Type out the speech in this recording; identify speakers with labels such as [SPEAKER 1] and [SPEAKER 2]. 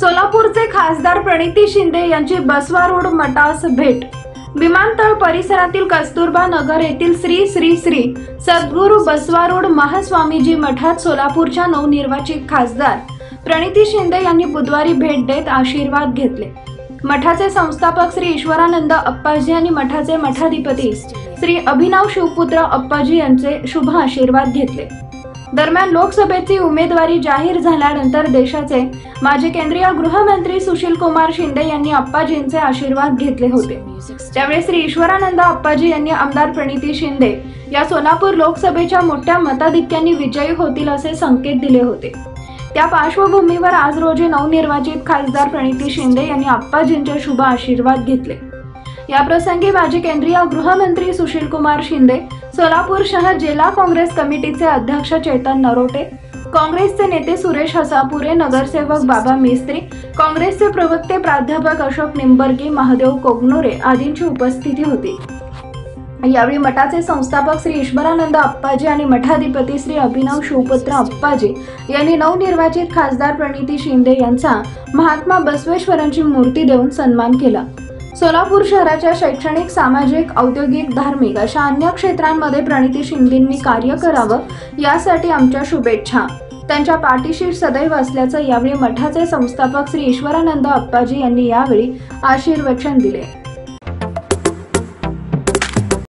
[SPEAKER 1] सोलापूरचे खासदार प्रणिती शिंदे यांची बसवा रोड मठास भेट। विमानतळ परिसरातील कस्तुरबा नगर येथील श्री श्री श्री सद्गुरू बसवा रोड महास्वामीजी मठात सोलापूरच्या नवनिर्वाचित खासदार प्रणिती शिंदे यांनी बुधवारी भेट देत आशीर्वाद घेतले। मठाचे संस्थापक श्री ईश्वरानंद अप्पाजी आणि मठाचे मठाधिपती श्री अभिनव शिवपुत्र अप्पाजी यांचे शुभ आशीर्वाद घेतले। दरम्यान लोकसभेची उमेदवारी जाहीर झाल्यानंतर देशाचे माजी केंद्रीय गृहमंत्री सुशील कुमार शिंदे यांनी अप्पाजींचे आशीर्वाद घेतले होते। त्यावेळी श्री ईश्वरानंद अप्पाजी यांनी आमदार प्रणिती शिंदे या सोलापूर लोकसभेच्या मोठ्या मताधिक्याने विजयी होतील असे संकेत दिले होते। त्या पार्श्वभूमीवर आज रोजी नवनिर्वाचित खासदार प्रणिती शिंदे यांनी अप्पाजींचे शुभ आशीर्वाद घेतले। या प्रसंगी माजी केंद्रीय गृहमंत्री सुशील कुमार शिंदे, सोलापूर शहर जिल्हा काँग्रेस कमिटीचे अध्यक्ष चेतन नरोटे, काँग्रेसचे नेते सुरेश हसापुरे, नगरसेवक बाबा मिस्त्री, काँग्रेसचे प्रवक्ते प्राध्यापक अशोक निंबर्गी, महादेव कोगनोरे आदींची उपस्थिती होती। यावेळी मठाचे संस्थापक श्री ईश्वरानंद अप्पाजी आणि मठाधिपती श्री अभिनव शिवपुत्र अप्पाजी यांनी नवनिर्वाचित खासदार प्रणिती शिंदे यांचा महात्मा बसवेश्वरांची मूर्ती देऊन सन्मान केला। सोलापूर शहराच्या शैक्षणिक, सामाजिक, औद्योगिक, धार्मिक अशा अन्य क्षेत्रांमध्ये प्रणिती शिंदेंनी कार्य करावं यासाठी आमच्या शुभेच्छा। त्यांच्या पाठीशी सदैव असल्याचं यावेळी मठाचे संस्थापक श्री ईश्वरानंद अप्पाजी यांनी यावेळी आशीर्वचन दिले।